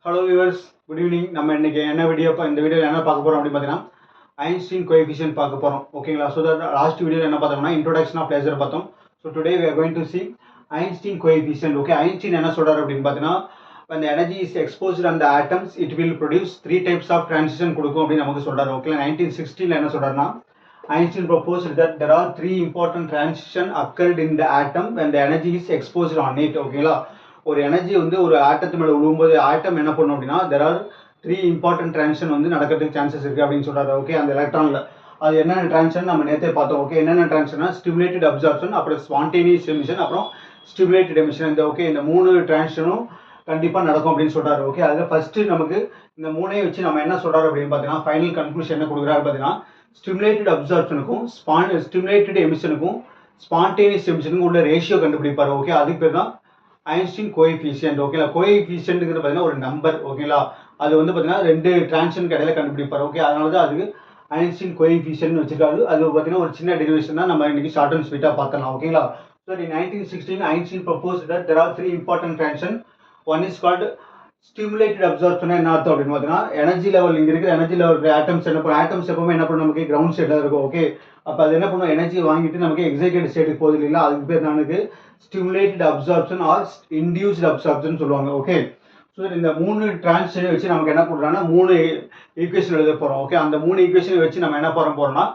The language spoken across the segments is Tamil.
Hello viewers, good evening. நம்ம இன்னைக்கு என்ன வீடியோ இந்த வீடியோவில் என்ன பார்க்க போகிறோம் அப்படின்னு பார்த்தீங்கன்னா ஐன்ஸ்டீன் கோஎஃபிஷியன்ட் பார்க்க போகிறோம். ஓகேங்களா? ஸோ லாஸ்ட் வீடியோவில் என்ன பார்த்தோம்னா இன்ட்ரோடக்ஷன் ஆஃப் லேசர் பார்த்தோம். So today we are going to see Einstein coefficient. Okay, Einstein என்ன சொல்கிறார் அப்படின்னு பார்த்தீங்கன்னா when the energy is exposed on the atoms it will produce three types of transition கொடுக்கும் அப்படின்னு நமக்கு சொல்கிறார். ஓகே, 1916 என்ன சொல்கிறாருன்னா Einstein proposed that there are three important transition occurred in the atom when the energy is exposed on it. ஓகேங்களா? ஒரு எனர்ஜி வந்து ஒரு ஆட்டத்து மேலே விழும்போது ஆட்டம் என்ன பண்ணும் அப்படின்னா there are three important transition வந்து நடக்கிறதுக்கு சான்சஸ் இருக்குது அப்படின்னு சொல்கிறாரு. ஓகே, அந்த எலக்ட்ரானில் அது என்னென்ன டிரான்சிஷன் நம்ம நேற்றே பார்த்தோம். ஓகே, என்னென்ன டிரான்சிஷன்னா ஸ்டிமுலேட்டட் அப்சார்ப்ஷன், அப்புறம் ஸ்பான்டேனியஸ் எமிஷன், அப்புறம் ஸ்டிமுலேட்டட் எமிஷன். இந்த மூணு டிரான்சிஷனும் கண்டிப்பாக நடக்கும் அப்படின்னு சொல்கிறாரு. ஓகே, அதில் ஃபஸ்ட்டு நமக்கு இந்த மூணையும் வச்சு நம்ம என்ன சொல்கிறாரு அப்படின்னு பார்த்தீங்கன்னா ஃபைனல் கன்க்ளூஷன் என்ன கொடுக்குறாரு பார்த்தீங்கன்னா ஸ்டிமுலேட்டட் அப்சார்ப்ஷனுக்கும் ஸ்டிமுலேட்டட் எமிஷனுக்கும் ஸ்பான்டேனியஸ் எமிஷனுக்கும் உள்ள ரேஷியோ கண்டுபிடிப்பார். ஓகே, அதுக்கு பேர் தான் ஐன்ஸ்டீன் கோஎஃபிஷியன்ட். ஓகேங்களா? கோஎஃபிஷியன்ட்ங்கிறது பார்த்தீங்கன்னா ஒரு நம்பர். ஓகேங்களா? அது வந்து பார்த்தீங்கன்னா ரெண்டு டிரான்சிஷனுக்கு இடையில கண்டுபிடிப்பார். ஓகே, அதனால தான் அதுக்கு ஐன்ஸ்டீன் கோஎஃபிஷியன்ட் வச்சிருக்காரு. அது பார்த்தீங்கன்னா ஒரு சின்ன டெரிவேஷன் தான் நம்ம இன்னைக்கு ஷார்ட் அண்ட் ஸ்வீட்டாக பார்க்கலாம். ஓகேங்களா? So in 1916 Einstein proposed that there are three important transition. One is called stimulated absorption. என்ன அர்த்தம் அப்படின்னு பார்த்தீங்கன்னா எனர்ஜி லெவல் இங்கே இருக்கிற எனர்ஜி லெவல் ஆட்டம்ஸ் என்ன பண்ணும், ஆட்டம்ஸ் எப்பவுமே என்ன பண்ணும் நமக்கு கிரவுண்ட் ஸ்டேட்டில் இருக்கும். ஓகே, அப்போ அது என்ன பண்ணும் எனர்ஜி வாங்கிட்டு நமக்கு எக்ஸைட்டட் ஸ்டேட்டுக்கு போகுது இல்லைங்களா, அதுக்கு பேர் நமக்கு stimulated absorption or induced absorption சொல்லுவாங்க. ஓகே, ஸோ இந்த மூணு டிரான்சிஷனை வச்சு நமக்கு என்ன பண்ணுறாங்கன்னா மூணு ஈக்குவேஷன் எழுத போகிறோம். ஓகே, அந்த மூணு ஈக்குவேஷனை வச்சு நம்ம என்ன போகிறோம்னா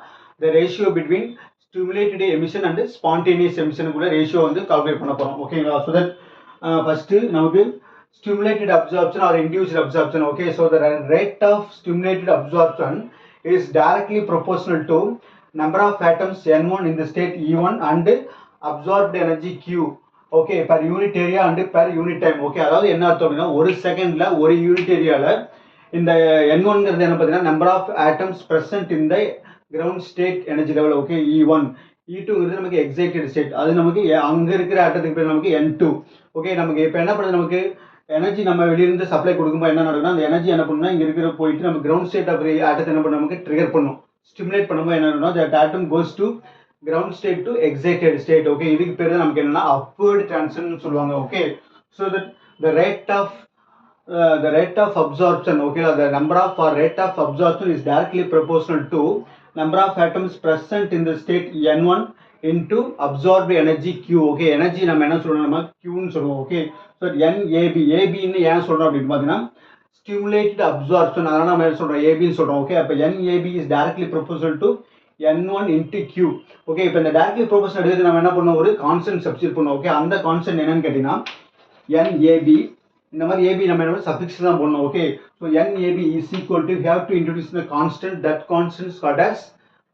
the ratio between stimulated emission and spontaneous எமிஷனுக்குள்ள ரேஷியோ வந்து கால்குலேட் பண்ண போகிறோம். ஓகேங்களா? ஸோ தட் ஃபஸ்ட்டு நமக்கு stimulated absorption or induced absorption. Okay, so the rate of stimulated absorption is directly proportional to number of atoms n1 in the state e1 and absorbed energy q. Okay, per unit area and per unit time. Okay, அதாவது என்ன அர்த்தம் அப்படின்னா ஒரு செகண்ட்ல ஒரு யூனிட் ஏரியால இந்த n1ங்கிறது என்ன பார்த்தீங்கன்னா number of atoms present in the ground state energy level. Okay, e1 e2ங்கிறது நமக்கு எக்ஸைட்டட் ஸ்டேட், அது நமக்கு அங்கே இருக்கிற ஆட்டத்துக்கு பேர் நமக்கு n2. ஓகே, நமக்கு இப்போ என்ன பண்ணுது நமக்கு எனர்ஜி நம்ம வெளியிருந்து சப்ளை கொடுக்கும்போது என்ன நடக்கும்னா அந்த எனர்ஜி என்ன பண்ணுன்னா இங்கே இருக்கிற போயிட்டு நம்ம கிரவுண்ட் ஸ்டேட் ஆஃப் ஆட்டத்தை என்ன பண்ண நமக்கு ட்ரிகர் பண்ணும். ஸ்டிமுலேட் பண்ணும்போது என்ன ஆகும்னா that atom goes to ground state to excited state. Okay, இதுக்கு பேர் தான் நமக்கு என்னன்னா அப்வர்ட் டிரான்சிஷன் சொல்லுவாங்க. Okay, so that the rate of absorption, okay, the number of or rate of absorption is directly proportional to number of atoms present in the state n1 into absorbed energy q. Okay, energy நம்ம என்ன சொல்றோம்னா q ன்னு சொல்றோம். ஓகே, ஸோ NAB ன்னு ஏன் சொல்றோம் அப்படின்னு பார்த்தீங்கன்னா ஸ்டிமுலேட்டட் அப்சார்ப்ஷன், அதனால நம்ம என்ன சொல்றோம் ஏபின்னு சொல்றோம். ஓகே, அப்போ NAB is directly proportional to n1 into q. Okay, இப்போ இந்த directly proportional எடுத்து நம்ம என்ன பண்ணோம் ஒரு கான்ஸ்டன்ட் சப்ஸ்டிட் பண்ணோம். ஓகே, அந்த கான்ஸ்டன்ட் என்னன்னு கேட்டீங்கன்னா NAB. இந்த மாதிரி ஏபி நம்ம என்ன சஃபிக்ஸ் தான் போடணும். Okay, so NAB is equal to, we have to introduce the constant, that constant is called as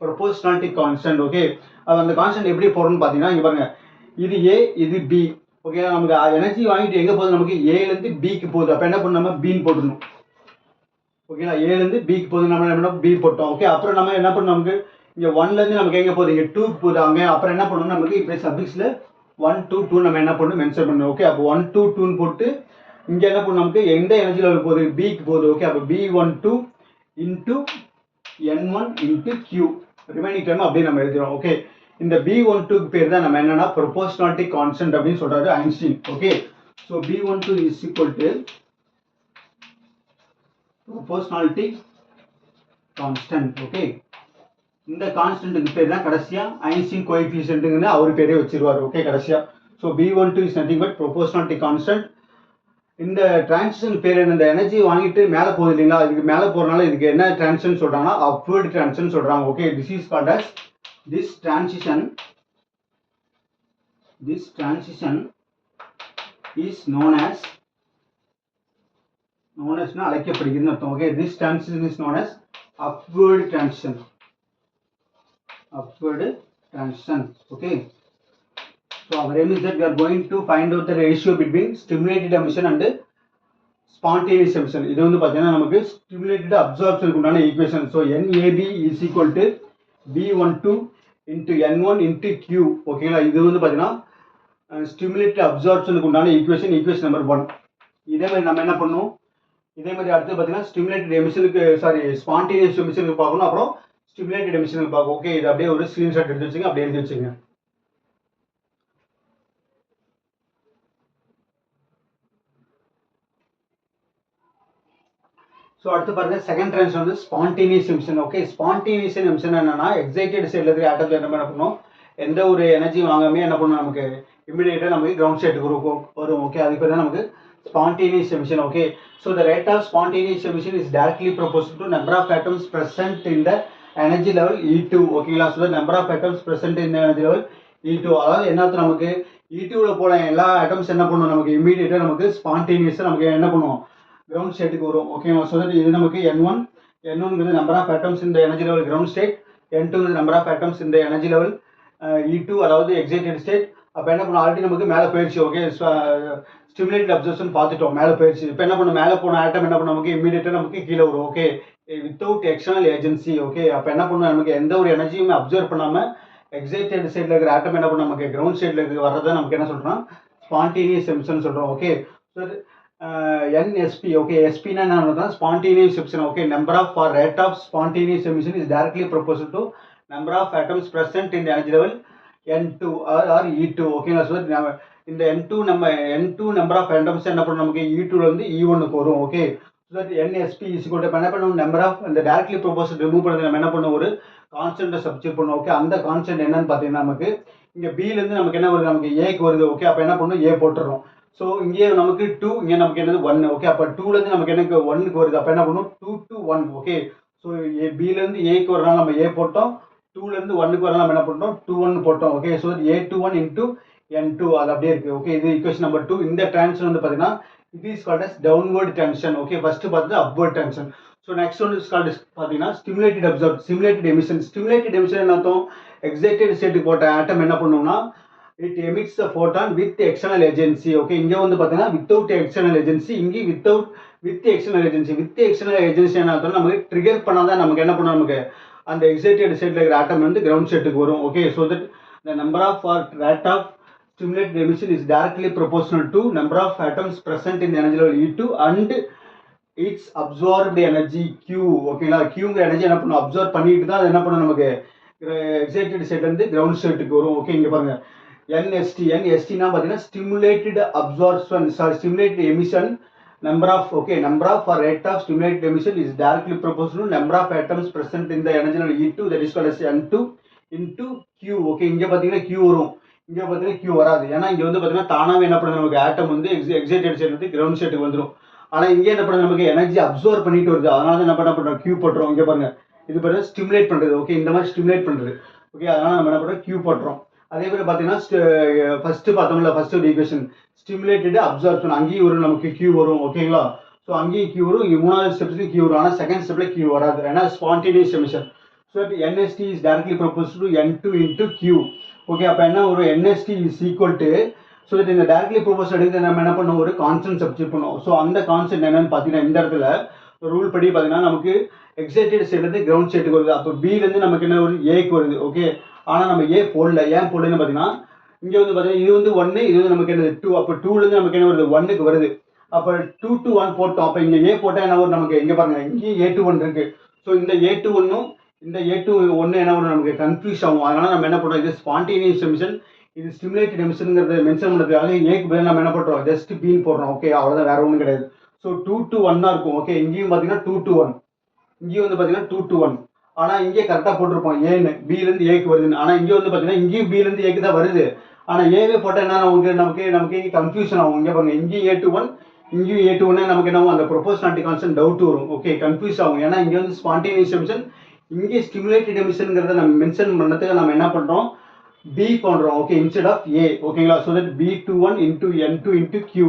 proportionality constant. Okay, அது அந்த கான்ஸ்டன்ட் எப்படி போடணும்னு பார்த்தீங்கன்னா இங்கே பாருங்க, இது A இது B. ஓகே, நமக்கு எனர்ஜி வாங்கிட்டு எங்கே போகுது நமக்கு ஏலேருந்து பிக்கு போகுது. அப்போ என்ன பண்ணணும் நம்ம பின்னு போட்டுடணும். ஓகேங்களா, ஏலேருந்து பிக்கு போகுது, நம்ம என்ன பி போட்டோம். ஓகே, அப்புறம் நம்ம என்ன பண்ணணும் நமக்கு இங்கே ஒன்லேருந்து நமக்கு எங்கே போகுது இங்கே டூக்கு போகுது அங்கே. அப்புறம் என்ன பண்ணணும் நமக்கு இப்போ சஃபிக்ஸில் 1 2 2 நம்ம என்ன பண்ணணும் மென்ஷன் பண்ணணும். ஓகே, அப்போ 1 2 2ன்னு போட்டு இங்கே என்ன பண்ணணும் நமக்கு எந்த எனர்ஜி லெவல் போகுது பிக்கு போகுது. ஓகே, அப்போ B12 into n1 into q remaining time அப்படியே நம்ம எழுதுறோம். ஓகே, இந்த B12 பேர் தான் நம்ம என்னன்னா ப்ரொபோர்ஷனாலிட்டி கான்ஸ்டன்ட் அப்படின்னு சொல்றாரு Einstein. Okay, so B12 is equal to proportionality constant. Okay, இந்த கான்ஸ்டன்ட்டுக்கு பேர் தான் கடைசியா ஐன்ஸ்டீன் கோஎஃபிஷியன்ட்னு அவர் பேரே வச்சிருவாரு. ஓகே, கடைசியா so B12 is nothing but proportionality constant. இந்த டிரான்சிஷன் பேர் என்ன, இந்த எனர்ஜி வாங்கிட்டு மேலே போகுது இல்லைங்களா, இதுக்கு மேலே போகிறனால இதுக்கு என்ன டிரான்சிஷன் சொல்றாங்கன்னா அப்வர்ட் டிரான்சிஷன் சொல்றாங்க. Okay, this is called as this transition is known as அழைக்கப்படுகிறது அர்த்தம். Okay, this transition is known as upward transition. Okay, so our aim is that we are going to find out the ratio between stimulated emission and spontaneous emission. இது வந்து பார்த்தீங்கன்னா நமக்கு stimulated absorption உண்டான equation. So NAB is equal to B12 into n1 into q. ஓகேங்களா, இது வந்து பார்த்தீங்கன்னா ஸ்டிமுலேட்டட் அப்சார்ப்ஷனுக்கு உண்டான ஈக்குவேஷன் நம்பர் 1. இதே மாதிரி நம்ம என்ன பண்ணணும், இதே மாதிரி அடுத்து பார்த்தீங்கன்னா ஸ்டிமுலேட்டட் எமிஷனுக்கு ஸ்பான்டேனியஸ் எமிஷனுக்கு பார்க்கணும், அப்புறம் ஸ்டிமுலேட்டட் எமிஷனுக்கு பார்க்கணும். ஓகே, இது அப்படியே ஒரு ஸ்க்ரீன்ஷாட் எடுத்து வச்சுங்க, அப்படியே எழுதி வச்சுங்க. ஸோ அடுத்து பாருங்க செகண்ட் ட்ரான்ஸ் வந்து spontaneous emission. Okay, spontaneous emission என்னன்னா எக்ஸைட்டட் ஸ்டேட்ல இருக்கிற ஆட்டத்தில் என்ன பண்ணணும், எந்த ஒரு எனர்ஜியும் வாங்காமே என்ன பண்ணணும், நமக்கு இமிடியேட்டாக நமக்கு கிரவுண்ட் ஸ்டேட்டுக்கு வரும். ஓகே, அதுக்கு பேர் தான் நமக்கு spontaneous emission. Okay, so the rate of spontaneous emission is directly proportional to number of atoms present in the energy level E2. ஓகேங்களா, so the number of atoms present in the energy level E2. அதாவது என்னது, நமக்கு E2ல போல எல்லா ஆட்டம்ஸ் என்ன பண்ணும், நமக்கு இமீடியட்டா நமக்கு ஸ்பான்டேனியஸா நமக்கு என்ன பண்ணும், கிரவுண்ட் ஸ்டேட்டுக்கு வரும். ஓகேங்களா, ஸோ தட் இது நமக்கு N1 நம்பர் ஆஃப் ஆட்டம்ஸ் இந்த energy level ground state, N2 number of atoms இந்த எனர்ஜி லெவல் E2 அதாவது எக்ஸைட்டட் ஸ்டேட். அப்போ என்ன பண்ணும், ஆல்ரெடி நமக்கு மேலே போயிடுச்சு. ஓகே, ஸ்டிமுலேட்டட் அப்சர்வேஷன் பார்த்துட்டோம், மேலே போயிடுச்சு. இப்போ என்ன பண்ணும், மேலே போன ஆட்டம் என்ன பண்ணும், நமக்கு இமீடியட்டாக நமக்கு கீழே வரும். Okay, without external agency. Okay, அப்போ என்ன பண்ணும், நமக்கு எந்த ஒரு எனர்ஜியுமே அப்சர்வ் பண்ணாமல் எக்ஸைட்டட் ஸ்டேட்ல இருக்கிற ஆட்டம் என்ன பண்ணும், நமக்கு கிரவுண்ட் ஸ்டேட்ல வர்றதை நமக்கு என்ன சொல்றோம், ஸ்பான்டேனியஸ் எமிஷன் சொல்றோம். Okay, so NSP. ஓகே, எஸ்பினா என்ன, spontaneous emission. Okay, number of or rate of spontaneous emission is directly proportional to number of atoms present in energy level N2 or E2. ஓகேங்களா, ஸோ இந்த N2 நம்பர் ஆஃப் ஆட்டம்ஸ் என்ன பண்ணும், நமக்கு E2ல இருந்து E1க்கு வரும். Okay, so that NSP is equal to என்ன பண்ணும், நம்பர் ஆஃப் இந்த டைரக்ட்லி ப்ரொபோர்ஷனல் ரிமூவ் பண்ணது நம்ம என்ன பண்ணும், ஒரு கான்ஸ்டன்ட்டை சப்ஸ்டிட்யூட் பண்ணும். ஓகே, அந்த கான்ஸ்டன்ட் என்னன்னு பார்த்தீங்கன்னா நமக்கு இங்கே பிலேருந்து நமக்கு என்ன வருது, நமக்கு ஏக்கு வருது. ஓகே, அப்போ என்ன பண்ணணும், ஏ போட்டுறோம். ஸோ இங்கே நமக்கு 2, இங்கே நமக்கு என்னது 1. ஓகே, அப்போ 2லேருந்து நமக்கு எனக்கு 1க்கு வருது. அப்போ என்ன பண்ணும், 2 to 1. ஓகே, ஸோ பிலேருந்து ஏக்கு வரனால நம்ம ஏ போட்டோம், 2லேருந்து 1க்கு வரனால நம்ம என்ன பண்ணோம், 2 போட்டோம். Okay, so A21 into N2 அது அப்படியே இருக்கு. ஓகே, இது ஈக்குவேஷன் நம்பர் 2. இந்த டிரான்ஷன் வந்து பார்த்தீங்கன்னா it is called as downward tension. Okay, first பார்த்தது upward tension. So next one is called பார்த்தீங்கன்னா stimulated absorb, stimulated emission. Stimulated emission என்ன அர்த்தம், எக்ஸைட்டட் ஸ்டேட்டுக்கு போட்ட ஆட்டம் என்ன பண்ணும்னா it emits the photon with external agency. Okay, இங்கே வந்து பார்த்தீங்கன்னா வித்தவுட் எக்ஸ்டர்னல் ஏஜென்சி, இங்கே with external agency. With external agency என்ன அர்த்தம், நமக்கு ட்ரிகர் பண்ணாதான் நமக்கு என்ன பண்ணும், நமக்கு அந்த எக்ஸைட்டட் ஸ்டேட்ல இருக்கிற ஆட்டம் வந்து கிரவுண்ட் ஸ்டேட்டுக்கு வரும். Okay, so that the number of or rate of stimulated emission is directly proportional to number of atoms present in energy level E2 and its absorbed energy Q. ஓகேங்களா, Qங்கிற எனர்ஜி என்ன பண்ணும், அப்சார்ப் பண்ணிட்டு தான் அது என்ன பண்ணும், நமக்கு எக்ஸைட்டட் ஸ்டேட்ல இருந்து கிரவுண்ட் ஸ்டேட்டுக்கு வரும். ஓகே, இங்க பாருங்க NSTனா பார்த்தீங்கன்னா stimulated absorption, stimulated emission number of or rate of stimulated emission is directly proportional to number of atoms present in the energy level E2, that is called as N2 into Q. Okay, இங்க பாத்தீங்கன்னா Q வரும், இங்க பாத்தீங்கன்னா Q வராது. ஏன்னா இங்க வந்து பாத்தீங்கன்னா தானாவே என்ன பண்ணுது, நமக்கு ஆட்டம் வந்து எக்ஸைட்டட் ஸ்டேட்ல இருந்து கிரவுண்ட் ஸ்டேட்டுக்கு வந்துடும். ஆனா இங்க என்ன பண்ணுது, நமக்கு எனர்ஜி அப்சர்வ் பண்ணிட்டு வருது. அதனால என்ன பண்றோம், Q போட்டுறோம். இங்க பாருங்க, இது பாருங்க ஸ்டிமுலேட் பண்றது. ஓகே, இந்த மாதிரி ஸ்டிமுலேட் பண்றது. ஓகே, அதனால நம்ம என்ன பண்றோம், Q போட்டுறோம். அதே மாதிரி பார்த்தீங்கன்னா ஃபர்ஸ்ட் பார்த்தோம்ல, ஃபர்ஸ்ட் ஒரு ஈக்குவேஷன் ஸ்டிமுலேட்டட் அப்சார்ப்ஷன், அங்கேயும் வரும் நமக்கு Q வரும். ஓகேங்களா, ஸோ அங்கேயும் Q வரும், இங்கே மூணாவது ஸ்டெப்ஸ்லையும் Q வரும். ஆனால் செகண்ட் ஸ்டெப்ல Q வராது, ஏன்னா spontaneous emission. So NST is directly proportional to N2 into Q. Okay, அப்போ என்ன ஒரு NST is equal to, so that இந்த டைரக்ட்லி ப்ரொபோர்ஷனல் எடுத்து நம்ம என்ன பண்ணுவோம், ஒரு கான்ஸ்டன்ட் சப்ஸ்டிட்யூட் பண்ணுவோம். ஸோ அந்த கான்ஸ்டன்ட் என்னன்னு பார்த்தீங்கன்னா இந்த இடத்துல ரூல் படி பார்த்தீங்கன்னா நமக்கு எக்ஸைட்டட் ஸ்டேட்லேருந்து கிரவுண்ட் ஸ்டேட்டுக்கு வருது. அப்போ பிலேருந்து நமக்கு என்ன வருது, ஏக்கு வருது. ஓகே, ஆனால் நம்ம ஏ போடல. ஏன் போடலன்னு பார்த்தீங்கன்னா இங்கே வந்து பார்த்தீங்கன்னா இது வந்து 1, இது வந்து நமக்கு என்னது 2. அப்போ 2லேருந்து நமக்கு என்ன வருது, 1க்கு வருது. அப்போ 2 to 1 போட்டோம். அப்போ இங்கே ஏ போட்டால் என்ன வரும், நமக்கு இங்கே பாருங்க, இங்கேயும் A21 இருக்கு. ஸோ இந்த A21ம் இந்த A21 என்ன வரும், நமக்கு கன்ஃபியூஸ் ஆகும். அதனால நம்ம என்ன பண்ணுறோம், இது ஸ்பான்டேனியஸ் எமிஷன், இது ஸ்டிமுலேட்டட் எமிஷனுங்கிறத மென்ஷன் பண்ணுறதுக்காக ஏக்கு பதில் நம்ம என்ன பண்ணுறோம், ஜஸ்ட் பீன் போடுறோம். ஓகே, அவ்வளோதான், வேற ஒன்றும் கிடையாது. ஸோ 2 to 1 தான் இருக்கும். ஓகே, இங்கேயும் பார்த்தீங்கன்னா 2 to 1, இங்கேயும் வந்து பார்த்தீங்கன்னா 2 to 1. ஆனால் இங்கே கரெக்டாக போட்டிருப்போம் ஏன்னு, பிலேருந்து ஏக்கு வருதுன்னு. ஆனால் இங்கே வந்து பார்த்தீங்கன்னா இங்கேயும் பிலேருந்து ஏக்கு தான் வருது. ஆனால் ஏவே போட்டால் என்ன நமக்கு கன்ஃபியூஷன் ஆகும். இங்கே பாருங்க, இங்கேயும் A21, இங்கேயும் A21, நமக்கு என்ன ஆகும், அந்த ப்ரொபோர்ஷனாலிட்டி கான்ஸ்டன்ட் டவுட் வரும். ஓகே, கன்ஃபியூஸ் ஆகும். ஏன்னா இங்கே வந்து ஸ்பான்டேனியஸ் எமிஷன், இங்கே ஸ்டிமுலேட்டட் எமிஷன்ங்கிறத நம்ம மென்ஷன் பண்ணதுக்கு நம்ம என்ன பண்ணுறோம், B பண்ணுறோம். Okay, instead of A. ஓகேங்களா, so that B21 into N2 into Q.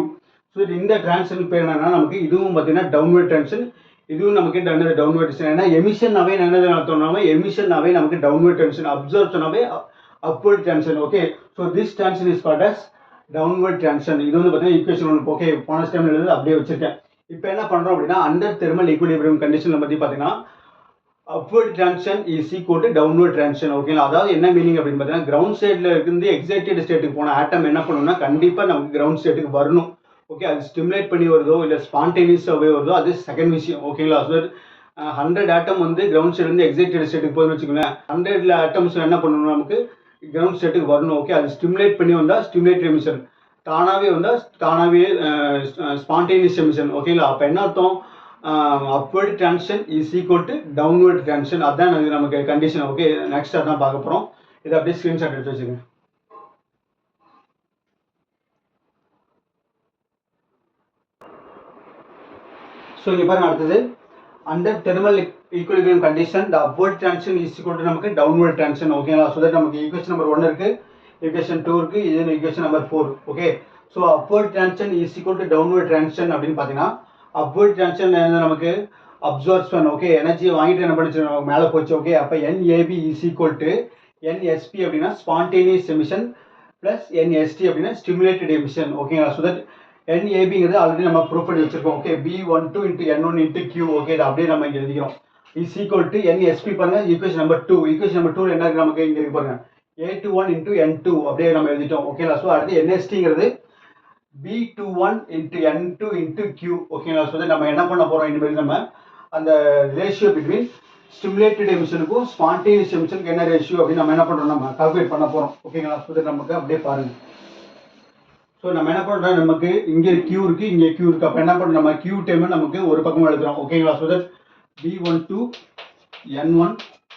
So இந்த டிரான்ஷன் பேர் என்னன்னா நமக்கு இதுவும் பார்த்தீங்கன்னா டவுன்வர்ட் டென்ஷன், இதுவும் நமக்கு டவுன்வர்ட் டென்ஷன். ஏன்னா எமிஷன்னாவே என்னது அர்த்தம்னா, எமிஷன்னாவே நமக்கு டவுன்வர்ட் டென்ஷன், அப்சர்ப்ஷனாவே upward tension. Okay, so this tension is called as downward tension. இது வந்து பார்த்தீங்கன்னா ஈக்குவேஷன் 1. ஓகே, போன டைம் எழுது அப்படியே வச்சிருக்கேன். இப்போ என்ன பண்ணுறோம் அப்படின்னா, அண்டர் தெர்மல் ஈக்குலிபிரியம் கண்டிஷனில் பற்றி பார்த்தீங்கன்னா upward tension is equal to downward tension. ஓகேங்களா, அதாவது என்ன மீனிங் அப்படின்னு பார்த்தீங்கன்னா, கிரவுண்ட் ஸ்டேட்ல இருந்து எக்ஸைட்டட் ஸ்டேட்டுக்கு போன ஆட்டம் என்ன பண்ணணும்னா கண்டிப்பாக நமக்கு கிரவுண்ட் ஸ்டேட்டுக்கு வரணும். ஓகே, அது ஸ்டிமுலேட் பண்ணி வருதோ இல்லை ஸ்பான்டேனியஸாகவே வருதோ அது செகண்ட் விஷயம். ஓகேங்களா, ஸோ 100 ஆட்டம் வந்து கிரவுண்ட் ஸ்டேட்லேருந்து எக்ஸைட்டட் ஸ்டேட்டுக்கு போய் வச்சுக்கோங்களேன், 100 ஆட்டம்ஸ் என்ன பண்ணணும், நமக்கு கிரவுண்ட் ஸ்டேட்டுக்கு வரணும். ஓகே, அது ஸ்டிமுலேட் பண்ணி வந்தால் ஸ்டிமுலேட்டட் எமிஷன், தானாகவே வந்தால் தானாகவே ஸ்பான்டேனியஸ் எமிஷன். ஓகேங்களா, அப்போ என்ன அர்த்தம், upward tension is equal to downward tension. அதான் நமக்கு கண்டிஷன். ஓகே, நெக்ஸ்ட் அதான் பார்க்க போகிறோம். இதை அப்படியே ஸ்க்ரீன்ஷாட் எடுத்து வச்சுக்கோங்க. ஸோ இங்கே பாருங்க, அடுத்தது under thermal equilibrium condition the upward tension is equal to நமக்கு டவுன்வர்ட் டென்ஷன். ஓகேங்களா? ஸோ தட் நமக்கு ஈக்குவேஷன் நம்பர் 1 இருக்கு, ஈக்குவேஷன் 2 இருக்கு, இது equation number 4. Okay, so upward tension is equal to downward tension அப்படின்னு பார்த்தீங்கன்னா, அப்வர்ட் டென்ஷன் நமக்கு அப்சார்ப்ஷன். ஓகே, எனர்ஜி வாங்கிட்டு என்ன பண்ணிச்சு, நமக்கு மேலே போச்சு. ஓகே, அப்போ NAB is equal to NSP அப்படின்னா ஸ்பான்டேனியஸ் எமிஷன் ப்ளஸ் NST அப்படின்னா ஸ்டிமுலேட்டட் எமிஷன். ஓகேங்களா? ஸோ தட் NABங்கிறது ஆல்ரெடி நம்ம ப்ரூவ் பண்ணி வச்சிருக்கோம். Okay, B12 × N1 × Q. Okay, இது அப்படியே நம்ம இங்கே எழுதிக்கிறோம். இஸ் ஈக்குவல் டு NSP பாருங்க, ஈக்குவேஷன் நம்பர் 2. ஈக்குவேஷன் நம்பர் 2 என்ன இருக்கு நமக்கு இங்கே இருக்கு பாருங்க, A21 × N2 அப்படியே நம்ம எழுதிட்டோம். ஓகேங்களா? ஸோ அடுத்து NSTங்கிறது B21 × N2 × Q. ஓகேங்களா? ஸோ நம்ம என்ன பண்ண போகிறோம், இனிமேல் நம்ம அந்த ரேஷியோ பிட்வீன் ஸ்டிமுலேட்டட் எமிஷனுக்கும் ஸ்பான்டேனியஸ் எமிஷனுக்கு என்ன ரேஷியோ அப்படின்னு நம்ம என்ன பண்ணுறோம், நம்ம கால்குலேட் பண்ண போகிறோம். ஓகேங்களா? ஸோ நமக்கு அப்படியே பாருங்க. ஸோ நம்ம என்ன பண்ணுறோம், நமக்கு இங்கே Q இருக்குது, இங்கே Q இருக்குது. அப்போ என்ன பண்ணுறோம், நம்ம Q டைம் நமக்கு ஒரு பக்கம் எழுதுறோம். ஓகேங்களா? So that B12 N1 Q,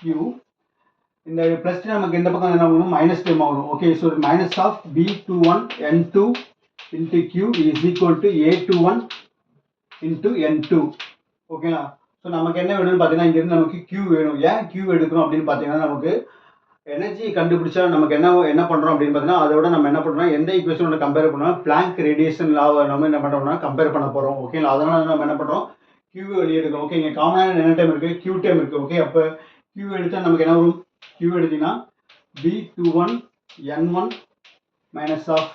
இந்த ப்ளஸ் நமக்கு இந்த பக்கம் என்ன ஆகணும், மைனஸ் டைம் ஆகணும். Okay, so minus of B21 N2 × Q is equal to A21 × N2. ஓகேங்களா? ஸோ நமக்கு என்ன வேணும்னு பார்த்தீங்கன்னா, இங்கேருந்து நமக்கு Q வேணும். ஏன் Q எடுக்கணும் அப்படின்னு பார்த்தீங்கன்னா, நமக்கு எனர்ஜி கண்டுபிடிச்சா நமக்கு என்ன பண்ணுறோம் அப்படின்னு பார்த்தீங்கன்னா, அதோட நம்ம என்ன பண்ணுறோம், எந்த ஈக்குவேஷனோட கம்பேர் பண்ணோம், பிளாங்க் ரேடியேஷன் லாவை நம்ம என்ன பண்ணுறோம்னா கம்பேர் பண்ண போகிறோம். ஓகேங்களா? அதனால நம்ம என்ன பண்ணுறோம், Q வெளியே எடுக்கிறோம். ஓகே, இங்கே காமனான என்ன டைம் இருக்குது, Q டைம் இருக்குது. ஓகே, அப்போ Q எடுத்தால் நமக்கு என்ன வரும், Q எடுத்தீங்கன்னா B21 N1 minus of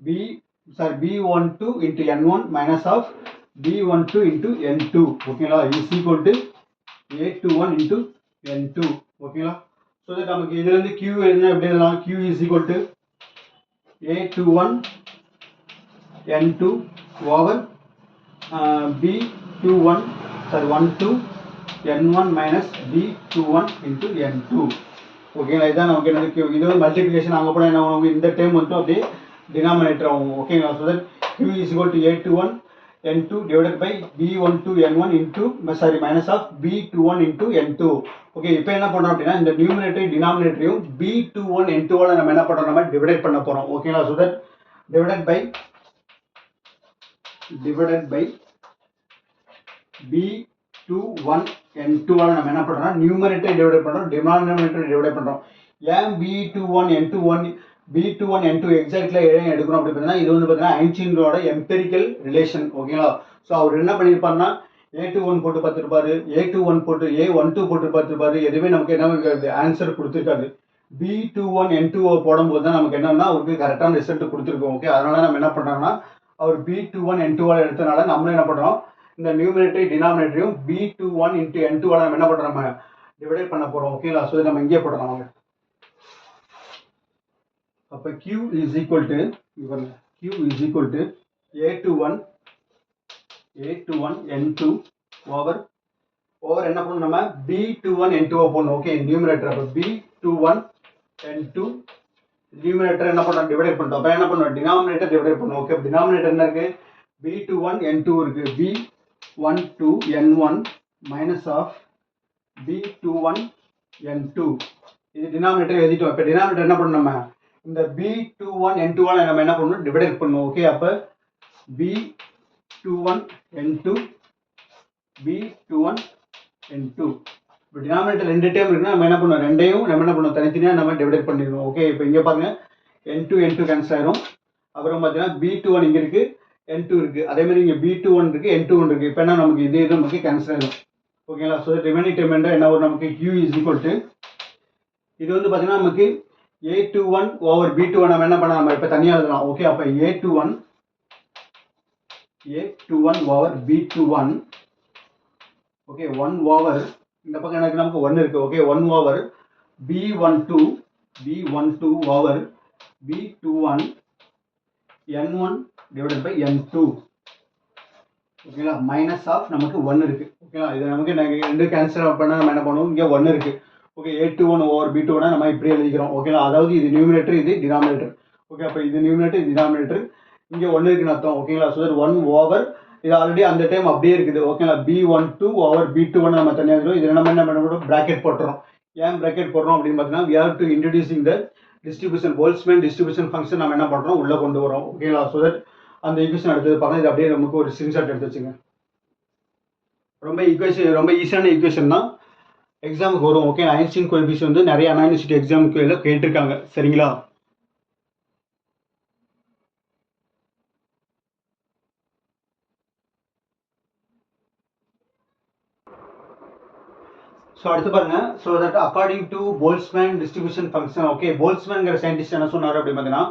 B12 × N1 minus of B12 × N2. ஓகேங்களா? Is equal to A21 × N2. ஓகேங்களா? ஸோ தட் நமக்கு இதுலேருந்து Q என்ன எப்படி எழுதலாம், Q is equal to A21 N2 over B21 12 N1 minus B21 × N2. ஓகேங்களா? இதுதான் நமக்கு என்னது Q. இது வந்து மல்டிப்ளிகேஷன் அங்கே போனால் என்ன ஆகும், இந்த டைம் மட்டும் அப்படியே டினாமினேட்டர் ஆகும். ஓகேங்களா? So that Q is equal to A21 N2 divided by B12 N1 minus of B21 × N2. Okay, இப்போ என்ன பண்ணுறோம் அப்படின்னா, இந்த நியூமினேட்டர் டினாமினேட்டரையும் B21 N2வால் நம்ம என்ன பண்ணுறோம், நம்ம டிவைட் பண்ண போகிறோம். ஓகேங்களா? So that divided by B21 N2வால் நம்ம என்ன பண்ணுறோம்னா, நியூமினேட்டர் டிவைட் பண்ணுறோம், டினாமினேட்டர் டிவைட் பண்ணுறோம். ஏன் B21 N2 எக்ஸாக்ட்ல ஏன் எடுக்கணும் அப்படி பார்த்தீங்கன்னா, இது வந்து பார்த்தீங்கன்னா ஐன்ஸ்டீனோட எம்பெரிக்கல் ரிலேஷன். ஓகேங்களா? ஸோ அவர் என்ன பண்ணியிருப்பாருன்னா, A21 போட்டு பார்த்துருப்பாரு, A12 போட்டு பார்த்துருப்பாரு, எதுவுமே நமக்கு என்ன ஆன்சர் கொடுத்துருக்காது. B21 N2 போடும்போது தான் நமக்கு என்னன்னா அவருக்கு கரெக்டான ரிசல்ட் கொடுத்துருக்கோம். ஓகே, அதனால நம்ம என்ன பண்ணுறோம்னா, அவர் B21 N2வால் எடுத்தனால நம்மளும் என்ன பண்ணுறோம், இந்த நியூமினேட்டரி டினாமினேட்டரையும் B21 × N2வால் நம்ம என்ன பண்ணுறோம், நம்ம டிவைட் பண்ண போகிறோம். ஓகேங்களா? ஸோ நம்ம இங்கே போடுறோம். அவங்க அப்போ Q is equal to A21 N2 over என்ன பண்ணணும், நம்ம B21 N2 போடணும். Okay, numerator. அப்போ B21 N2 நியூமினேட்டர் என்ன பண்ணுறோம், டிவைட் பண்ணுறோம். அப்போ என்ன பண்ணுறோம், டினாமினேட்டர் டிவைட் பண்ணுவோம். ஓகே, டினாமினேட்டர் என்ன இருக்குது, B21 N2 இருக்குது, B12 N1 minus of B21 N2. இது டினாமினேட்டர் எழுதிட்டோம். இப்போ டினாமினேட்டர் என்ன பண்ணணும், நம்ம இந்த B21 N2வால் நம்ம என்ன பண்ணணும், டிவைட் பண்ணணும். ஓகே, அப்போ B21 N2 இப்போ டினாமினேட்டர் ரெண்டு டைம் இருக்குன்னா நம்ம என்ன பண்ணுவோம், ரெண்டையும் நம்ம என்ன பண்ணுவோம், தனித்தனியாக நம்ம டிவைட் பண்ணிடுவோம். ஓகே, இப்போ இங்கே பாருங்க N2 கேன்சல் ஆயிரும். அப்புறம் பார்த்தீங்கன்னா B21 இங்கே இருக்குது, N2 இருக்குது. அதே மாதிரி இங்கே B21 இருக்குது, N2 இருக்குது. இப்போ என்ன நமக்கு இது நமக்கு கேன்சல் ஆயிடும். ஓகேங்களா? ஸோ ரிமைனிங் டைம் என்ன வரும் நமக்கு, Q இஸ் ஈக்குவல் டு இது வந்து பார்த்தீங்கன்னா நமக்கு A21 ஓவர் B21 நம்ம என்ன பண்ணலாம், நம்ம இப்போ தனியாக எழுதலாம். ஓகே, அப்போ A21 over B21. Okay, 1 over இந்த பக்கம் எனக்கு நமக்கு 1 இருக்குது. Okay, 1 over B12 over B21 N1 divided by N2. ஓகேங்களா? மைனஸ் ஆஃப் நமக்கு 1 இருக்குது. ஓகேங்களா? இது நமக்கு ரெண்டு கேன்சல் பண்ணால் நம்ம என்ன பண்ணுவோம், இங்கே 1 இருக்குது. ஓகே, A21 ஓவர் B21 நம்ம இப்படி எழுதிக்கிறோம். ஓகேங்களா? அதாவது இது நியூமினேட்டர், இது டினாமினேட்டர். ஓகே, அப்போ இது நியூமினேட்டர், இது டினாமினேட்டர், இங்கே 1 இருக்குன்னு அர்த்தம். ஓகேங்களா? ஸோ 1 ஓவர் இது ஆல்ரெடி அந்த டைம் அப்படியே இருக்குது ஓகேங்களா. B12 ஓவர் B21 நம்ம தனியாக இருக்கிறோம். இது நம்ம என்ன பண்ணுறோம், ப்ராக்கெட் போட்டுறோம். ஏன் ப்ராக்கெட் போடுறோம் அப்படின்னு பார்த்தீங்கன்னா we have to introducing the distribution Boltzmann distribution function நம்ம என்ன பண்ணுறோம் உள்ளே கொண்டு வரோம் ஓகேங்களா. ஸோ தட் அந்த ஈக்குவேஷன் எடுத்தது பாருங்க. இது அப்படியே நமக்கு ஒரு ஸ்கிரீன்ஷாட் எடுத்து வச்சுங்க. ரொம்ப ஈஸியான ஈக்குவேஷன் தான், எக்ஸாமுக்கு வரும் ஓகே. ஐன்ஸ்டீன் கோஎஃபிஷியன்ட் வந்து நிறைய அண்ணா யூனிவர்சிட்டி எக்ஸாமுக்கு எல்லாம் கேட்டிருக்காங்க சரிங்களா. ஸோ அடுத்து பாருங்க. So that according to Boltzmann distribution function okay. போல்ட்ஸ்மேன்ங்கிற சயின்டிஸ்ட் என்ன சொன்னார் அப்படின்னு பார்த்தீங்கன்னா,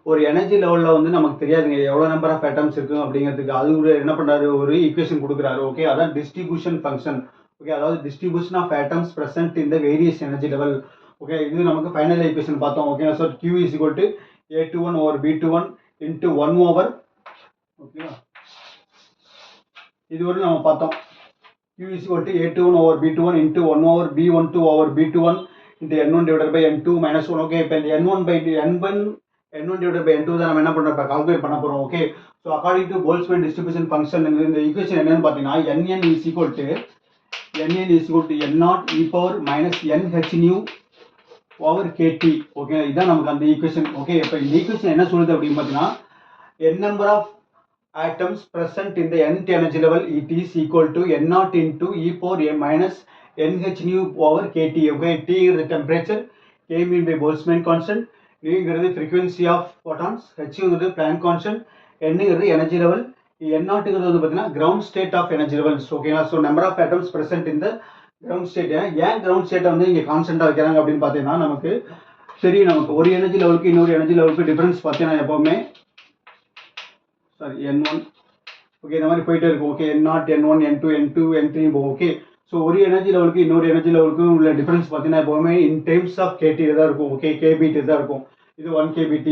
ஒரு எனர்ஜி லெவலில் வந்து நமக்கு தெரியாதுங்க எவ்வளோ நம்பர் ஆஃப் ஆட்டம்ஸ் இருக்குது அப்படிங்கிறதுக்கு. அது ஒரு என்ன பண்ணுறாரு, ஒரு ஈக்குவேஷன் கொடுக்குறாரு ஓகே. அதான் டிஸ்ட்ரிபியூஷன் ஃபங்க்ஷன் ஓகே. அதாவது distribution of atoms present in the various energy level okay. இது நமக்கு ஃபைனல் ஈக்குவேஷன் பார்த்தோம் okay. So Q is equal to A21 over B21 into 1 over ஓகேவா. இது ஒரு நம்ம பார்த்தோம். Q is equal to A21 over B21 into 1 over B12 over B21 into N1 divided by N2 minus 1 okay. இப்போ இந்த N1 divided by N2 தான் நம்ம என்ன பண்ணுறோம், இப்போ கால்குலேட் பண்ண போகிறோம் okay. So according to Boltzmann distribution function இந்த ஈக்குவேஷன் என்னன்னு பார்த்தீங்கன்னா, NN is equal to N0 e power minus NH nu over KT okay. இதுதான் நமக்கு அந்த ஈக்குவேஷன் ஓகே. இப்போ இந்த ஈக்குவேஷன் என்ன சொல்லுது அப்படின்னு பார்த்தீங்கன்னா, n number of atoms present in the nth energy level it is equal to N0 into e power m minus NH nu over KT okay. T is the temperature, K mean by Boltzmann constant, U is the frequency of photons, H is the Planck constant, N is the energy level, N0 is the ground state of energy levels okay. So number of atoms present in the ground state. ஏன் ground state வந்து இங்கே கான்ஸ்டன்ட்டாக வைக்கிறாங்க அப்படின்னு பார்த்தீங்கன்னா, நமக்கு சரி நமக்கு ஒரு எனர்ஜி லெவலுக்கு இன்னொரு எனர்ஜி லெவலுக்கு டிஃபரன்ஸ் பார்த்தீங்கன்னா எப்போவுமே N1 ஓகே இந்த மாதிரி போயிட்டே இருக்கும் okay. N0 N1 N2 N2 N3 போகும் ஓகே. ஸோ ஒரு எனர்ஜி லெவலுக்கு இன்னொரு எனர்ஜி லெவலுக்கும் உள்ள டிஃபரன்ஸ் பார்த்தீங்கன்னா எப்போவுமே இன் டேர்ம்ஸ் ஆஃப் KT தான் இருக்கும் ஓகே. KBT தான் இருக்கும். இது 1 KBT,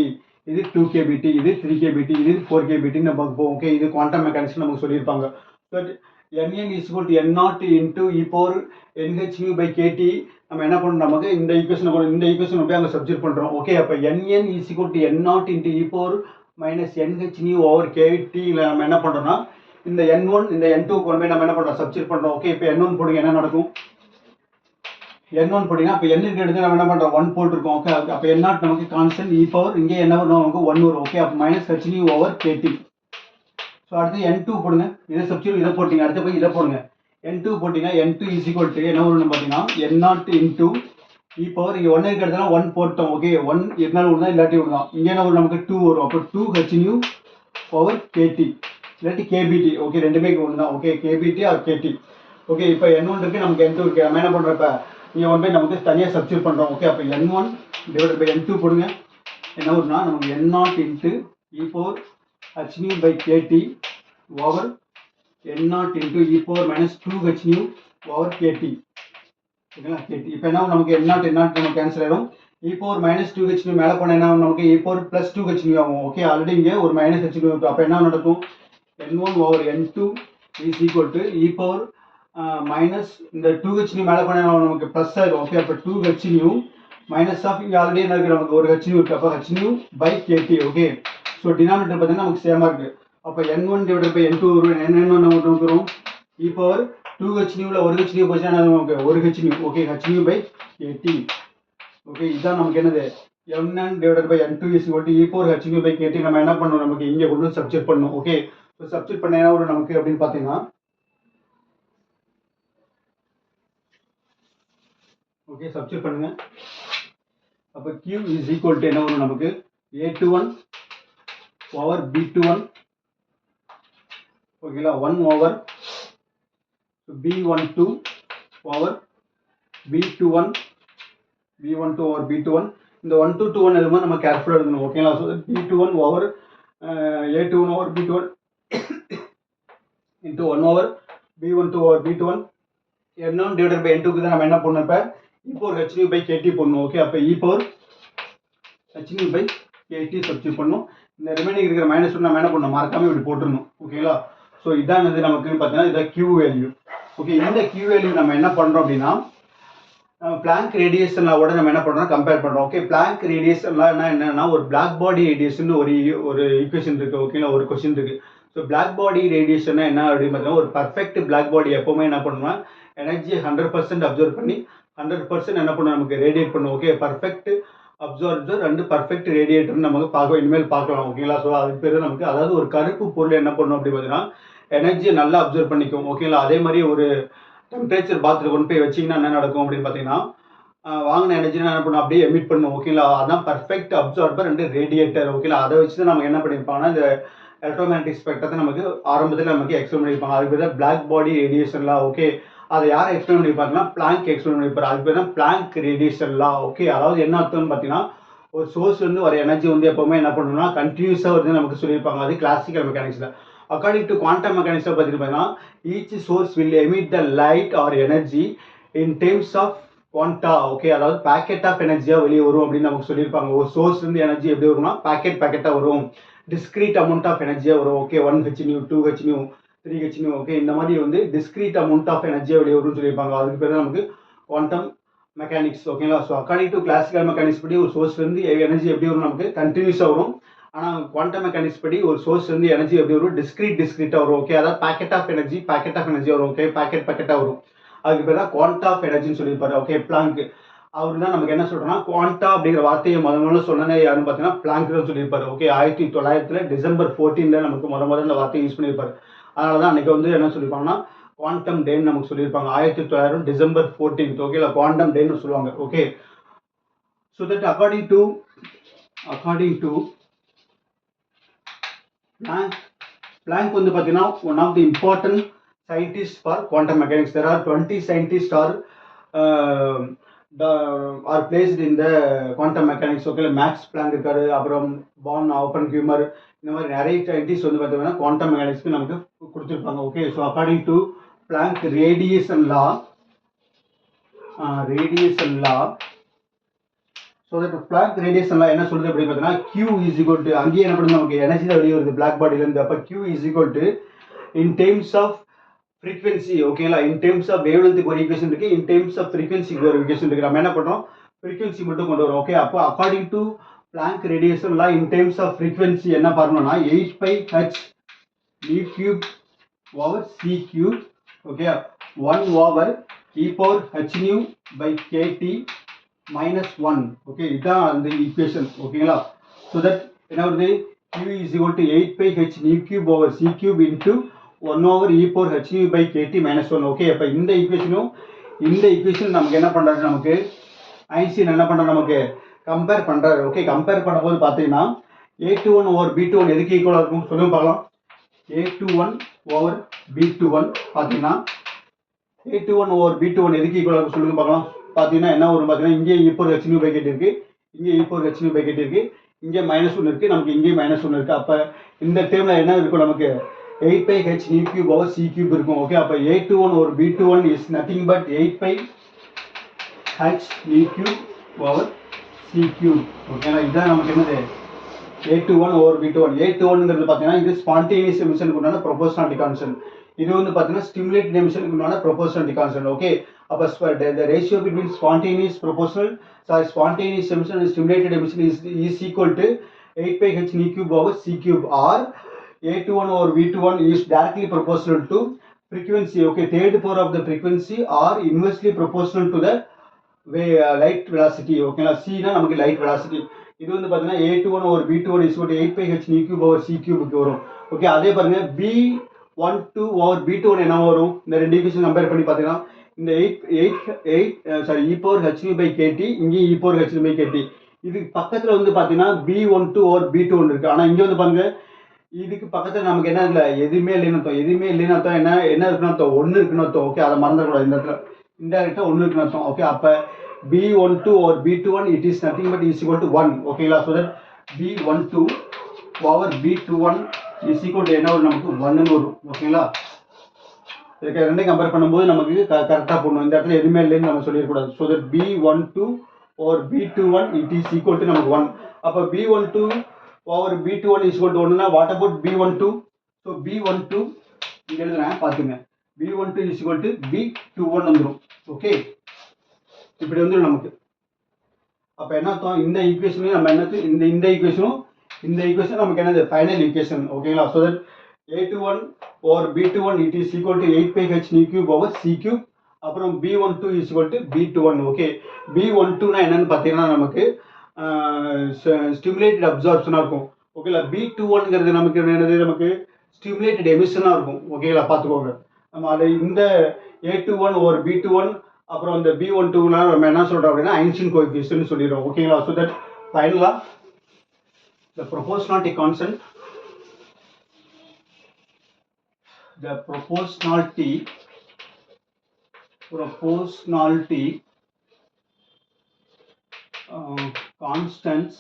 இது 2 KBT, இது 3 KBT, இது 4 KBT நம்ம பார்ப்போம் ஓகே. இது குவாண்டம் மெக்கானிக்ஸ் நமக்கு சொல்லியிருப்பாங்க. But Nn is equal to N0 into e power NH nu by KT நம்ம என்ன பண்ணுறோம், நமக்கு இந்த ஈக்குவேஷன் போய் அங்கே சப்ஸ்டிட்யூட் பண்ணுறோம் ஓகே. அப்போ Nn is equal to N0 into e power minus NH nu over KT நம்ம என்ன பண்ணுறோம்னா, இந்த N1 இந்த N2 கொண்டு போய் நம்ம என்ன பண்ணுறோம், சப்ஸ்டிட்யூட் பண்ணுறோம் ஓகே. இப்போ N1 போடுங்க, என்ன நடக்கும், N1 போட்டிங்கன்னா இப்போ N எடுத்து நம்ம என்ன பண்ணுறோம் 1 போட்டிருக்கோம் ஓகே. அப்போ N0 நமக்கு கான்ஸ்டன்ட் e பவர் இங்கே என்ன பண்ணுவோம் நமக்கு 1 வரும் ஓகே. அப்போ minus H nu over KT. So அடுத்து N2 போடுங்க, இதை சப்ஸ்டிட்யூட் இதை போட்டிங்க, அடுத்து போய் இதை போடுங்க. N2 போட்டிங்கன்னா N2 is equal to என்ன வரும்னு பார்த்தீங்கன்னா N0 into e பவர் இங்கே 1 இருக்கிறதுனா 1 போட்டோம் ஓகே. 1 இருந்தாலும் விடலாம் இல்லாட்டி விடலாம். இங்கே என்ன வரும் நமக்கு 2 வரும். அப்போ 2 H nu over KT இல்லாட்டி KBT ஓகே. ரெண்டுமே ஒன்று தான் okay. KBT or KT okay. இப்போ N1 இருக்குது, நமக்கு N2 இருக்குது. நம்ம என்ன பண்ணுறோம், இப்போ இங்கே ஒன் பை நமக்கு தனியாக சப்ஸ்டிட்யூட் பண்ணுறோம் ஓகே. அப்போ N1 டிவைடட் பை N2 போடுங்க, என்ன வரும்னா நமக்கு N0 into e power H nu by KT over N0 into e power minus 2 H nu over KT ஓகேங்களா. KT இப்போ என்ன நமக்கு N0 நம்ம கேன்சல் ஆகிடும். e power minus 2 H nu மேலே போனால் என்ன நமக்கு e power plus 2 H nu ஆகும் ஓகே. ஆல்ரெடி இங்கே ஒரு மைனஸ் H nu இருக்குது. அப்போ என்ன நடக்கும், N1 over N2 is equal to e power minus இந்த 2 H nu மேலே போனால் நமக்கு ப்ளஸ் ஆகிடும் ஓகே. அப்போ 2 H nu மைனஸ் ஆஃப் இங்கே ஆல்ரெடி என்ன இருக்குது நமக்கு ஒரு H nu இருக்குது. அப்போ H nu by KT okay. So denominator பார்த்தீங்கன்னா நமக்கு சேமாக இருக்குது. அப்போ N1 டிவைடட் பை N2 வரும். N1 நமக்கு வரும் e பவர் 2 H nuவில் ஒரு H nu போச்சுன்னா நமக்கு ஒரு H nu okay. H nu by KT okay. இதுதான் நமக்கு என்னது N1 divided by N2 is equal to e power H nu by KT. நம்ம என்ன பண்ணணும், நமக்கு இங்கே கொண்டு சப்ஸ்டிட்யூட் பண்ணணும் ஓகே. ஸோ சப்ஸ்டிட்யூட் பண்ண என்ன வரும் நமக்கு அப்படின்னு பார்த்தீங்கன்னா ஓகே. சப்ஸ்டிட்யூட் பண்ணுங்க. அப்போ Q is equal to என்ன வரும் நமக்கு A21 over B21 ஓகேங்களா 1 over B12 over B21 over B21. இந்த 1 to 21 எழுதும்போது நம்ம கேர்ஃபுல்லாக எழுதணும் ஓகேங்களா. So B21 over A21 over B21 into 1 over B12 over B21 N1 divided by N2 தான் நம்ம என்ன பண்ணணும், இப்போ e power H nu by KT பண்ணணும் ஓகே. அப்போ e power H nu by KT substitute பண்ணணும். இந்த ரிமைனிங் இருக்கிற மைனஸ் நம்ம என்ன பண்ணணும், மறக்காம இப்படி போட்டுருணும் ஓகேங்களா. ஸோ இதான் வந்து நமக்கு பார்த்தீங்கன்னா இதான் Q வேல்யூ ஓகே. இந்த Q வேல்யூ நம்ம என்ன பண்ணுறோம் அப்படின்னா, பிளாங்க் ரேடியேஷனோட நம்ம என்ன பண்ணுறோம் கம்பேர் பண்ணுறோம் ஓகே. பிளாங்க் ரேடியேஷன்லாம் என்னன்னா ஒரு பிளாக் பாடி ரேடியேஷன் ஒரு ஈக்குவேஷன் இருக்குது ஓகேங்களா, ஒரு கொஸ்டின் இருக்குது. So so black body radiation என்ன அப்படின்னு பார்த்தீங்கன்னா ஒரு பர்ஃபெக்ட் பிளாக் பாடி எப்போவுமே என்ன பண்ணுன்னா எனர்ஜியை 100% அப்சர்வ் பண்ணி 100% என்ன பண்ணும் நமக்கு ரேடியேட் பண்ணும். Okay, perfect observer and perfect radiator நமக்கு இனிமேல் பார்க்கலாம். ஓகேங்களா, ஸோ அதுக்கு பேர் நமக்கு அதாவது ஒரு கருப்பு பொருள் என்ன பண்ணும் அப்படின்னு பார்த்தீங்கன்னா எனர்ஜியை நல்லா அப்சர்வ் பண்ணிக்கும். ஓகேங்களா, அதே மாதிரி ஒரு டெம்பரேச்சர் பாத்திரம் கொண்டு போய் வச்சிங்கன்னா என்ன நடக்கும் அப்படின்னு பார்த்தீங்கன்னா வாங்கின எனர்ஜி என்ன பண்ணும் அப்படியே எமிட் பண்ணும். ஓகேங்களா, அதான் பர்ஃபெக்ட் அப்சர்வர் அண்ட் ரேடியேட்டர். ஓகேங்களா, அதை வச்சு தான் நம்ம என்ன பண்ணியிருப்பாங்கன்னா இந்த எலக்ட்ரோமேக்னெட்டிக் ஸ்பெக்ட்ரத்தை நமக்கு ஆரம்பத்தில் நமக்கு எக்ஸ்பிளைன் பண்ணியிருப்பாங்க. அதுக்கு பேர் தான் பிளாக் பாடி ரேடியேஷன்லாம். ஓகே, அதை யார் எக்ஸ்பிளைன் பண்ணியிருப்பாங்கன்னா பிளாங்க் எக்ஸ்பிளைன் பண்ணியிருப்பாரு. அதுக்கு பேர் தான் பிளாங்க் ரேடியேஷன்லாம். ஓகே, அதாவது என்ன அர்த்தம்னு பார்த்தீங்கன்னா ஒரு சோர்ஸ் வந்து ஒரு எனர்ஜி வந்து எப்பவுமே என்ன பண்ணணும்னா கண்டினியூஸாக வந்து நமக்கு சொல்லியிருப்பாங்க. அது கிளாசிக்கல் மெக்கானிக்ஸில். அக்கார்டிங் டு குவாண்டம் மெக்கானிக்ஸை பார்த்தீங்கன்னா each source will emit the light or energy in terms of quanta. Okay, அதாவது பேக்கெட் ஆஃப் எனர்ஜியாக வெளியே வரும் அப்படின்னு நமக்கு சொல்லியிருப்பாங்க. ஒரு சோர்ஸ் இருந்து எனர்ஜி எப்படி வரும்னா பேக்கெட்டாக வரும், டிஸ்கிரீட் அமௌண்ட் ஆஃப் எனர்ஜியாக வரும். Okay, 1 hν 2 hν 3 hν. Okay, இந்த மாதிரி வந்து டிஸ்கிரீட் அமௌண்ட் ஆஃப் எனர்ஜியாக வெளியே வரும்னு சொல்லியிருப்பாங்க. அதுக்கு பேர் தான் நமக்கு குவாண்டம் மெக்கானிக்ஸ். ஓகேங்களா, so according to classical mechanics படி ஒரு சோர்ஸ்லேருந்து எனர்ஜி எப்படி வரும் நமக்கு கண்டினியூஸாக வரும். ஆனால் குவாண்டம் மெக்கானிக்ஸ் படி ஒரு சோர்ஸ்லேருந்து எனர்ஜி எப்படி வரும் டிஸ்கிரீட்டாக வரும். ஓகே, அதாவது பேக்கெட் ஆஃப் எனர்ஜி வரும். ஓகே, பேக்கெட்டாக வரும். அதுக்கு பேர் தான் குவாண்டா ஆஃப் எனர்ஜின்னு சொல்லியிருப்பாரு. ஓகே, பிளாங்க் அவர் தான் நமக்கு என்ன சொல்றோம்னா குவாண்டா அப்படிங்கிற வார்த்தையை முதல்ல சொன்னதே யாருன்னு பார்த்தீங்கன்னா பிளாங்க் தான் சொல்லியிருப்பாரு. ஓகே, 1900 டிசம்பர் 14 நமக்கு முதல்ல இந்த வார்த்தையை யூஸ் பண்ணியிருப்பாரு. அதனால தான் அன்னைக்கு வந்து என்ன சொல்லியிருப்பாங்கன்னா குவாண்டம் டேன்னு நமக்கு சொல்லியிருப்பாங்க. 1900 டிசம்பர் 14. ஓகேல, குவாண்டம் டேன்னு சொல்லுவாங்க. Okay, so that according to Planck வந்து பார்த்தீங்கன்னா one of the important scientists for quantum mechanics. There are 20 scientists are placed in the quantum mechanics. Okay, Max Planck இருக்காரு, அப்புறம் பான் ஆப்பன்ஹைமர், இந்த மாதிரி நிறைய சயின்டிஸ்ட் வந்து பார்த்தீங்கன்னா குவாண்டம் மெக்கானிக்ஸ்க்கு நமக்கு கொடுத்துருப்பாங்க. Okay, so according to Planck radiation law so that Planck radiation law என்ன சொல்லுது அப்படின்னு பார்த்தீங்கன்னா Q is equal to அங்கேயே என்ன பண்ணுது நமக்கு எனர்ஜி தான் வெளியே வருது பிளாக் பாடியிலேருந்து. அப்போ Q is equal to in terms of frequency. ஓகேங்களா, இன் டேர்ம்ஸ் ஆஃப் வேவ்லென்த்துக்கு ஒரு ஈக்குவேஷன் இருக்கு, இன் டேர்ம்ஸ் ஆஃப் ஃப்ரீக்வன்சிக்கு ஒரு ஈக்குவேஷன் இருக்கு. நம்ம என்ன பண்றோம் ஃப்ரீக்வன்சி மட்டும் கொண்டு வரோம். ஓகே, அப்போ அக்கார்டிங் டு பிளாங்க் ரேடியேஷன்ல இன் டேர்ம்ஸ் ஆஃப் ஃப்ரீக்வன்சி என்ன பண்ணணும்னா 8πh d³ over c³. Okay, 1 over e⁻hν/kT -1. Okay, இதுதான் அந்த ஈக்குவேஷன். ஓகேங்களா, ஸோ தட் என்ன வருது Q is equal to 8πh d³ over c³ into 1 over e⁻hν/kT -1. Okay, அப்போ இந்த ஈக்குவேஷன் நமக்கு என்ன பண்றாரு, நமக்கு ஐன்ஸ்டீன் என்ன பண்றாரு, நமக்கு கம்பேர் பண்றாரு. ஓகே, கம்பேர் பண்ணும்போது பார்த்தீங்கன்னா A21 over B21 எதுக்கு ஈக்குவலாக இருக்கும் சொல்லுங்க பார்க்கலாம். A21 over B21 பார்த்தீங்கன்னா A21 over B21 எதுக்கு ஈக்குவலாக இருக்கும் சொல்லுங்க பார்க்கலாம். பார்த்தீங்கன்னா என்ன வரும் பார்த்தீங்கன்னா இங்கே e⁻hν/kT இருக்கு, இங்கே e⁻hν/kT இருக்கு, இங்கே -1 இருக்கு, நமக்கு இங்கே -1 இருக்கு. அப்போ இந்த டேர்ம்ல என்ன இருக்கும் நமக்கு 8πh d³ over c³ இருக்கும். ஓகே, அப்போ A21 over B21 is nothing but 8πh d³ over c³. ஓகேங்களா, இதுதான் நமக்கு என்னது A21 over B21. A21ங்கிறது பார்த்தீங்கன்னா இது ஸ்பான்டேனியஸ் எமிஷனுக்கு உண்டான ப்ரொபோர்ஷனாலிட்டி கான்ஸ்டன்ட், இது வந்து பார்த்தீங்கன்னா ஸ்டிமுலேட்டட் எமிஷனுக்கு உண்டான ப்ரொபோர்ஷனாலிட்டி கான்ஸ்டன்ட். ஓகே, அப்போ the ratio between spontaneous emission and stimulated emission is equal to 8πh d³ over c³ or A21 over B21 is directly proportional to frequency. Okay, third power of the frequency or inversely proportional to the light velocity. Okay, C na நமக்கு light velocity. இது வந்து பார்த்தீங்கன்னா A21 over B21 is equal to 8πh d³ over c³ வரும். ஓகே, அதே பாருங்க B12 over B21 என்ன வரும், இந்த ரெண்டு ஈக்குவேஷன் கம்பேர் பண்ணி பார்த்தீங்கன்னா இந்த e⁻hν/kT இங்கே e⁻hν/kT இதுக்கு பக்கத்தில் வந்து பார்த்தீங்கன்னா B12 over B21 இருக்கு. ஆனால் இங்கே வந்து பாருங்க இதுக்கு பக்கத்தில் நமக்கு என்ன இல்லை, எதுவுமே இல்லைன்னு அர்த்தம். என்ன இருக்குன்னு அர்த்தம், 1 இருக்குன்னு அர்த்தம். ஓகே, அதை மறந்துடக்கூடாது. இந்த இடத்துல இன்டெரக்டா 1 இருக்குன்னு அர்த்தம். ஓகே, அப்போ B12 or B21 it is nothing but is equal to 1. ஓகேங்களா, so that B12 over B21 is equal to என்ன வரும் நமக்கு 1ன்னு வரும். ஓகேங்களா, இதுக்கு ரெண்டையும் கம்பேர் பண்ணும்போது நமக்கு கரெக்டாக போடணும். இந்த இடத்துல எதுவுமே இல்லைன்னு நம்ம சொல்லிடக்கூடாது. So that B12 or B21 it is equal to நமக்கு 1. அப்போ B12 over B21 is equal to 1 னா what about B12? So B12 இங்க எழுதுறேன் பாத்துங்க. B12 is equal to B21 வந்துரும். ஓகே, இப்படி வந்துரும் நமக்கு. அப்ப என்ன அர்த்தம், இந்த ஈக்குவேஷனையும் நம்ம என்னது இந்த ஈக்குவேஷன் நமக்கு என்னது ஃபைனல் ஈக்குவேஷன். ஓகேங்களா, so that A21 or B21 it is equal to 8 pi h nu cube over c cube. அப்புறம் B12 is equal to B21. Okay, B12 னா என்னன்னு பார்த்தீங்கன்னா நமக்கு ஸ்டிமுலேட்டட் அப்சார்ப்ஷனாக இருக்கும். ஓகேங்களா, B21ங்கிறது நமக்கு என்னது, நமக்கு ஸ்டிமுலேட்டட் எமிஷனாக இருக்கும். ஓகேங்களா, பார்த்துக்கோங்க. நம்ம அதை இந்த A21 ஒரு B21 அப்புறம் இந்த B12லாம் நம்ம என்ன சொல்கிறோம் அப்படின்னா ஐன்ஸ்டீன் கோஎஃபிஷியன்ட் சொல்லிடுறோம். ஓகேங்களா, ஸோ தட் ஃபைனலாக the proportionality constant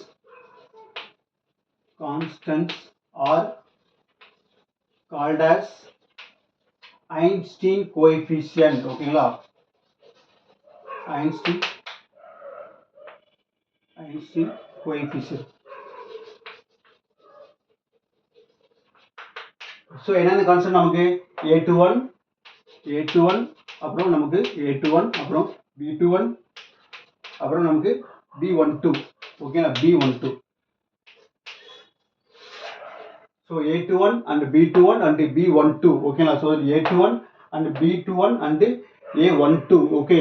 constants are called as Einstein coefficient. ஓகேங்களா, Einstein coefficient. ஸோ என்னென்ன கான்ஸ்டன்ட் நமக்கு A21 அப்புறம் நமக்கு A21 அப்புறம் B21 அப்புறம் நமக்கு B12. ஓகேங்களா, B12. So A21 and B21 and B12. ஓகேங்களா, so A21 and B21 and A12. Okay,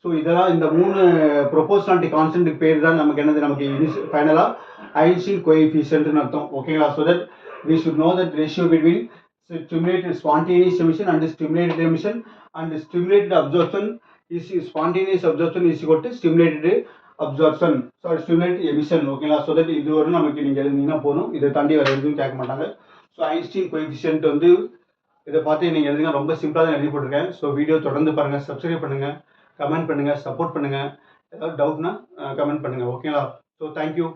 so இதெல்லாம் இந்த 3 ப்ரொபோர்ஷனாலிட்டி கான்ஸ்டன்ட்டுக்கு பேர் தான் நமக்கு என்னது, நமக்கு ஃபைனலாக ஐன்ஸ்டீன் கோஎஃபிஷியன்ட்னு அர்த்தம். ஓகேங்களா, so that we should know that ratio between stimulated spontaneous emission and stimulated emission and stimulated absorption is spontaneous absorption is equal to stimulated absorption, sorry stimulated emission. ஓகேங்களா, ஸோ தட் இது வரும் நமக்கு நீங்கள் எழுதிங்கன்னா போதும், இதை தாண்டி வேறு எதுவும் கேட்க மாட்டாங்க. ஸோ ஐன்ஸ்டீன் கோஎஃபிஷியன்ட் வந்து இதை பார்த்து நீங்கள் எழுதுங்க, ரொம்ப சிம்பிளாக தான் எழுதி போட்டிருக்கேன். ஸோ வீடியோ தொடர்ந்து பாருங்கள், சப்ஸ்கிரைப் பண்ணுங்கள், கமெண்ட் பண்ணுங்கள், சப்போர்ட் பண்ணுங்கள். ஏதாவது டவுட்னா கமெண்ட் பண்ணுங்கள். ஓகேங்களா, ஸோ தேங்க்யூ.